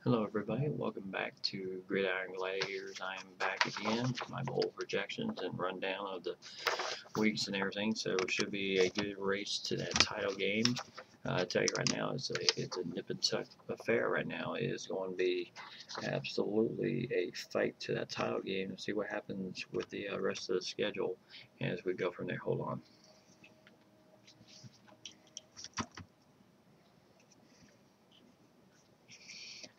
Hello everybody, welcome back to Gridiron Gladiators. I am back again with my bowl projections and rundown of the weeks and everything. So it should be a good race to that title game. I tell you right now, it's a nip and tuck affair right now. It is going to be absolutely a fight to that title game and see what happens with the rest of the schedule as we go from there. Hold on.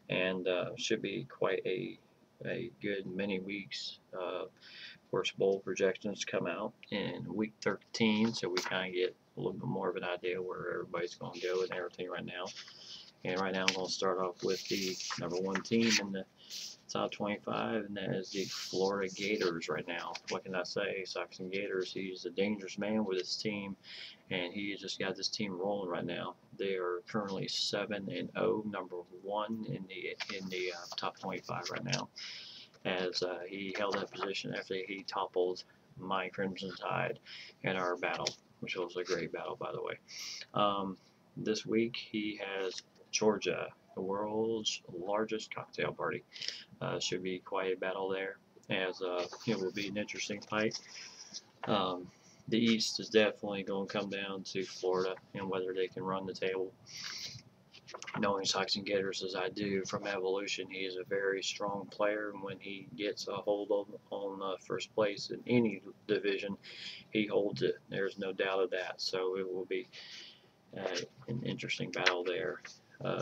And should be quite a good many weeks. Of course, bowl projections come out in week 13, so we kind of get a little bit more of an idea where everybody's going to go and everything right now. And right now, I'm going to start off with the number one team in the top 25, and that is the Florida Gators right now. What can I say? Saxon Gators, he's a dangerous man with his team, and he just got this team rolling right now. They are currently 7-0, number one in the top 25 right now, as he held that position after he toppled my Crimson Tide in our battle, which was a great battle, by the way. This week he has Georgia, the world's largest cocktail party. Should be quite a battle there, as it will be an interesting fight. Um, the East is definitely going to come down to Florida and whether they can run the table. Knowing Saxon Gators as I do from Evolution, he is a very strong player, and when he gets a hold on first place in any division, he holds it. There's no doubt of that. So it will be an interesting battle there.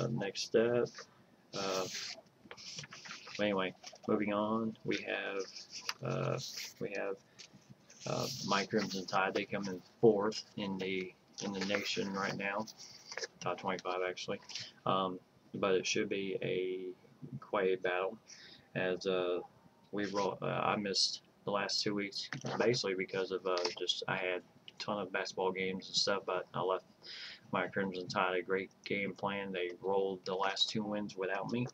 Next up, uh, anyway, moving on, we have my Crimson Tide. They come in fourth in the nation right now, top 25 actually. But it should be quite a battle, as I missed the last 2 weeks basically because of just I had a ton of basketball games and stuff, but I left my Crimson Tide a great game plan. They rolled the last 2 wins without me,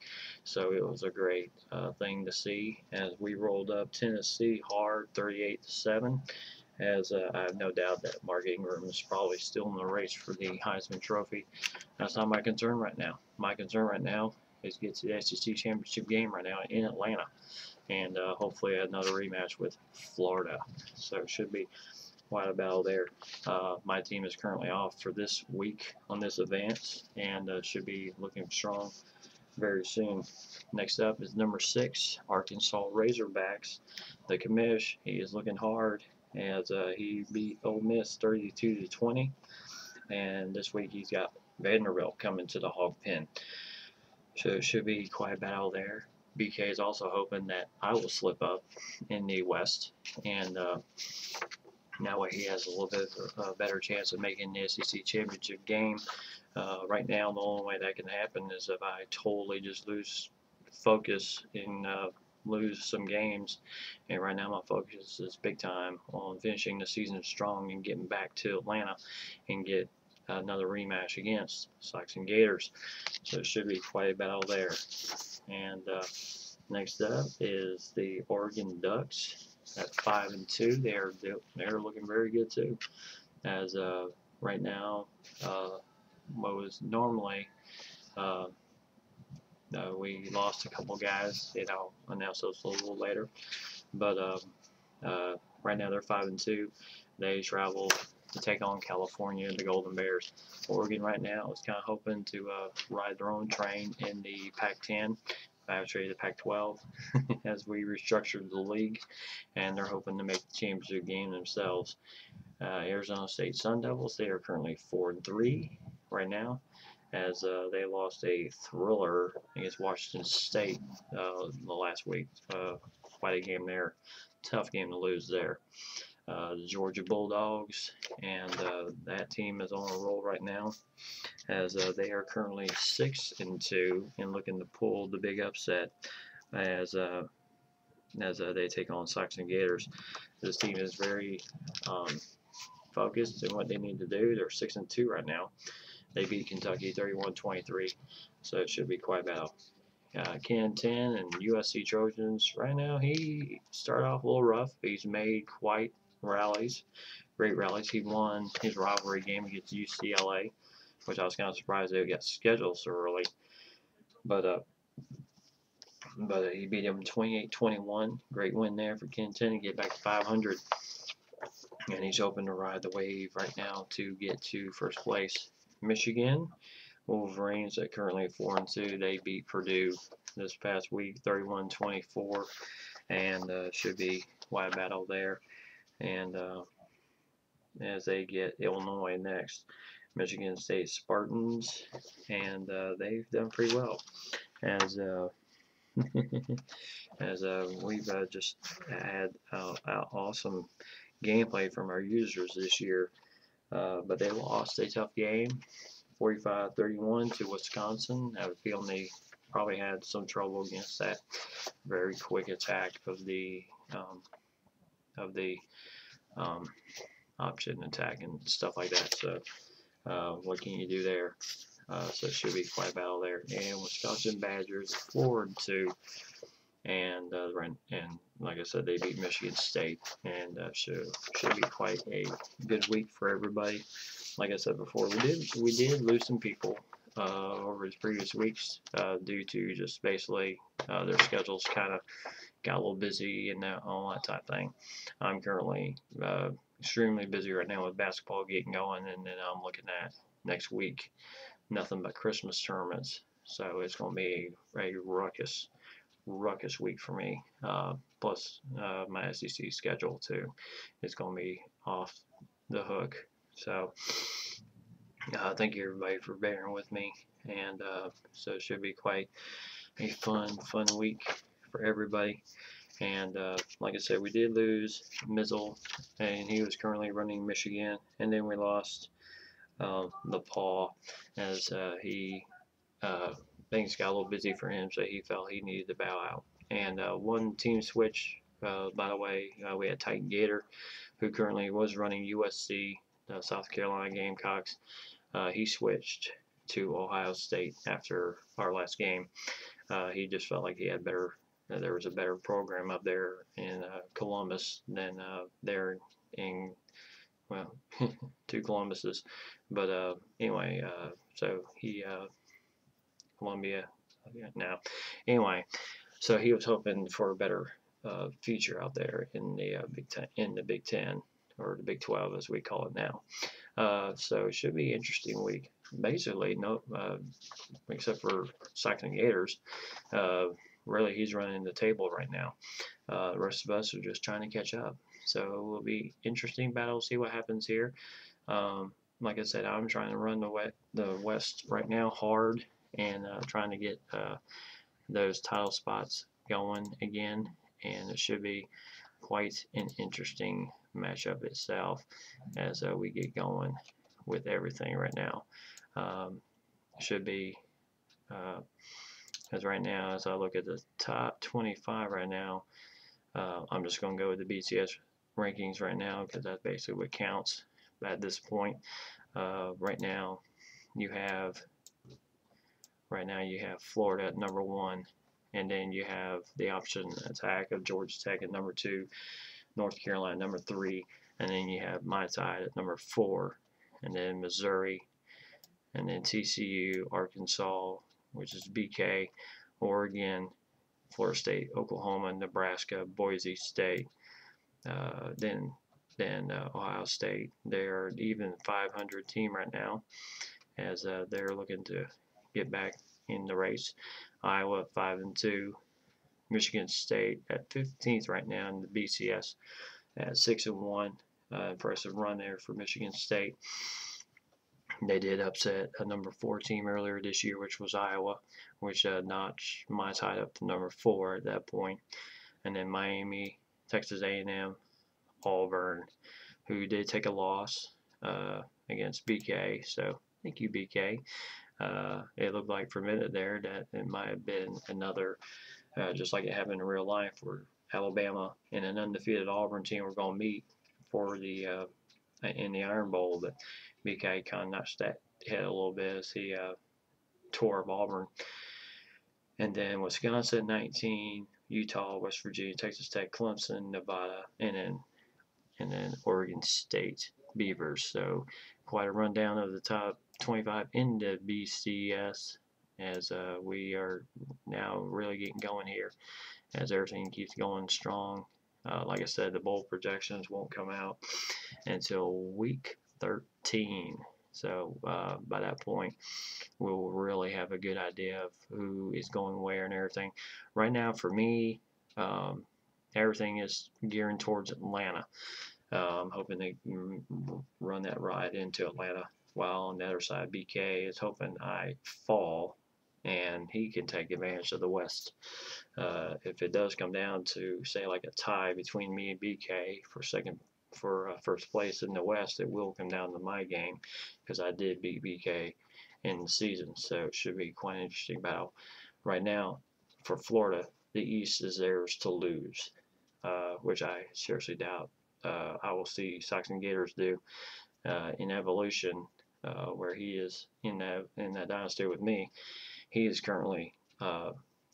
so it was a great thing to see as we rolled up Tennessee hard, 38-7. As I have no doubt that Mark Ingram is probably still in the race for the Heisman Trophy. That's not my concern right now. My concern right now is get to the SEC championship game right now in Atlanta, and hopefully another rematch with Florida. So it should be quite a battle there. My team is currently off for this week on this advance, and should be looking strong very soon. Next up is number 6, Arkansas Razorbacks. The commish, he is looking hard as he beat Ole Miss 32-20, and this week he's got Vanderbilt coming to the Hog Pen. So it should be quite a battle there. BK is also hoping that I will slip up in the West, and that way he has a little bit of a better chance of making the SEC championship game. Right now, the only way that can happen is if I totally just lose focus and lose some games. And right now, my focus is big time on finishing the season strong and getting back to Atlanta and get another rematch against Saxon Gators. So it should be quite a battle there. And next up is the Oregon Ducks at 5-2. They're looking very good too. As right now, what was normally we lost a couple guys. I'll announce those a little later. But right now they're 5-2. They travel to take on California, the Golden Bears. Oregon right now is kind of hoping to ride their own train in the Pac-10, actually the Pac-12, as we restructured the league, and they're hoping to make the championship game themselves. Arizona State Sun Devils, they are currently 4-3 right now, as they lost a thriller against Washington State the last week. Quite a game there. Tough game to lose there. The Georgia Bulldogs, and that team is on a roll right now, as they are currently 6-2 and looking to pull the big upset as they take on Saxon Gators. This team is very focused in what they need to do. They're 6-2 right now. They beat Kentucky 31-23, so it should be quite a battle. Ken 10 and USC Trojans right now, he started off a little rough. He's made quite great rallies. He won his rivalry game against UCLA, which I was kind of surprised they got scheduled so early. But but he beat him 28-21. Great win there for Kenton to get back to 500. And he's hoping to ride the wave right now to get to first place. Michigan Wolverines are currently 4-2. They beat Purdue this past week 31-24, and should be wide battle there. And as they get Illinois next, Michigan State Spartans, and they've done pretty well as as we've just had awesome gameplay from our users this year, but they lost a tough game, 45-31 to Wisconsin. I have a feeling they probably had some trouble against that very quick attack of the option attack and stuff like that. So what can you do there? So it should be quite a battle there. And Wisconsin Badgers 4-2, and like I said, they beat Michigan State, and should be quite a good week for everybody. Like I said before, we did lose some people over the previous weeks due to just basically their schedules kind of got a little busy and all that type of thing. I'm currently extremely busy right now with basketball getting going, and then I'm looking at next week nothing but Christmas tournaments. So it's going to be a ruckus week for me. Plus my SEC schedule too. It's going to be off the hook. So thank you everybody for bearing with me, and so it should be quite a fun week for everybody. And like I said, we did lose Mizzle, and he was currently running Michigan, and then we lost Paul as things got a little busy for him, so he felt he needed to bow out. And one team switch, by the way, we had Titan Gator, who currently was running USC, South Carolina Gamecocks. He switched to Ohio State after our last game. He just felt like he had better. There was a better program up there in Columbus than there in, well, two Columbuses. But anyway, so he Columbia now. Anyway, so he was hoping for a better future out there in the Big Ten, or the Big 12 as we call it now. So it should be an interesting week. Basically, no, except for Cycling Gators. Really, he's running the table right now. The rest of us are just trying to catch up. So it will be interesting battle. See what happens here. Like I said, I'm trying to run the West right now hard, and trying to get those title spots going again. And it should be quite an interesting matchup itself as we get going with everything right now. Should be. As right now, as I look at the top 25 right now, I'm just going to go with the BCS rankings right now because that's basically what counts at this point. Right now, you have Florida at number 1, and then you have the option attack of Georgia Tech at number 2, North Carolina number 3, and then you have my side at number 4, and then Missouri, and then TCU, Arkansas, which is BK, Oregon, Florida State, Oklahoma, Nebraska, Boise State, then Ohio State. They're an even 500 team right now, as they're looking to get back in the race. Iowa 5-2, Michigan State at 15th right now in the BCS at 6-1. Impressive run there for Michigan State. They did upset a number 4 team earlier this year, which was Iowa, which notched my side up to number 4 at that point. And then Miami, Texas A&M, Auburn, who did take a loss against BK. So thank you, BK. It looked like for a minute there that it might have been another, just like it happened in real life, where Alabama and an undefeated Auburn team were going to meet for the in the Iron Bowl, but BK kind of notched that head a little bit as he tore up Auburn. And then Wisconsin 19, Utah, West Virginia, Texas Tech, Clemson, Nevada, and then Oregon State Beavers. So quite a rundown of the top 25 in the BCS as we are now really getting going here as everything keeps going strong. Like I said, the bowl projections won't come out until week 13. So by that point, we'll really have a good idea of who is going where and everything. Right now, for me, um, everything is gearing towards Atlanta. I'm hoping they run that ride into Atlanta. While on the other side, BK is hoping I fall and he can take advantage of the West. If it does come down to say like a tie between me and BK for first place in the West, it will come down to my game because I did beat BK in the season, so it should be quite an interesting battle. Right now, for Florida, the East is theirs to lose, which I seriously doubt. I will see Sox and Gators do in Evolution, where he is in that dynasty with me. He is currently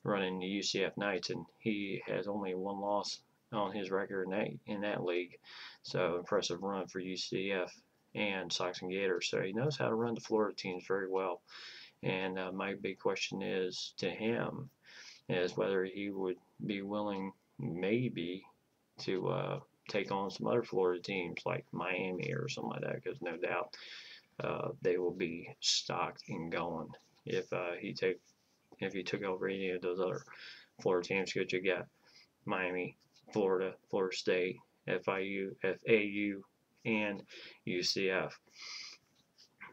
running the UCF Knights, and he has only one loss on his record in that league. So impressive run for UCF and Sox and Gators. So he knows how to run the Florida teams very well. And my big question is to him is whether he would be willing, maybe, to take on some other Florida teams like Miami or something like that, because no doubt they will be stocked and going if he took over any of those other Florida teams. Because you got Miami, Florida, Florida State, FAU, and UCF.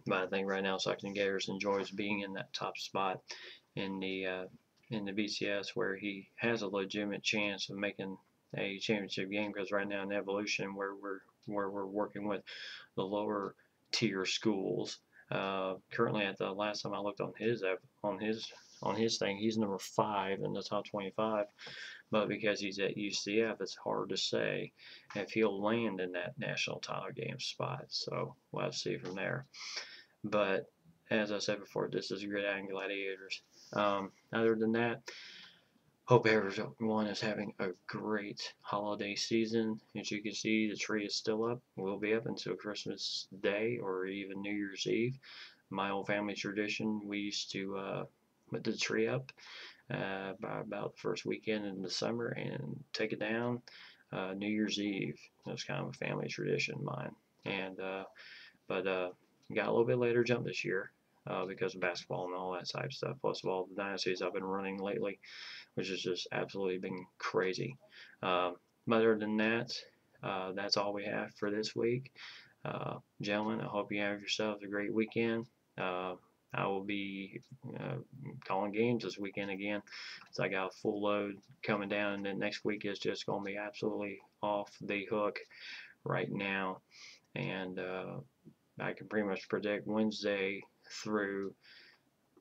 But I think right now Sox and Gators enjoys being in that top spot in the BCS, where he has a legitimate chance of making a championship game. Because right now in Evolution, where we're working with the lower tier schools, currently at the last time I looked on his thing, he's number 5 in the top 25. But because he's at UCF, it's hard to say if he'll land in that national title game spot. So we'll have to see from there. But as I said before, this is Gridiron Gladiators. Other than that, hope everyone is having a great holiday season. As you can see, the tree is still up. We'll be up until Christmas Day or even New Year's Eve. My old family tradition, we used to put the tree up by about the first weekend in December and take it down New Year's Eve. It was kind of a family tradition of mine. And but got a little bit later jump this year because of basketball and all that type of stuff, plus of all the dynasties I've been running lately, which has just absolutely been crazy. Other than that, that's all we have for this week. Gentlemen, I hope you have yourselves a great weekend. I will be calling games this weekend again, so I got a full load coming down, and then next week is just going to be absolutely off the hook right now. And I can pretty much predict Wednesday through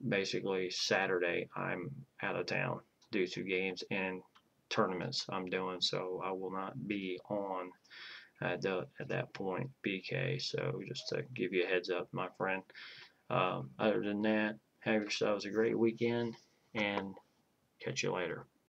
basically Saturday I'm out of town due to games and tournaments I'm doing, so I will not be on at that point, BK. So just to give you a heads up, my friend. Other than that, have yourselves a great weekend and catch you later.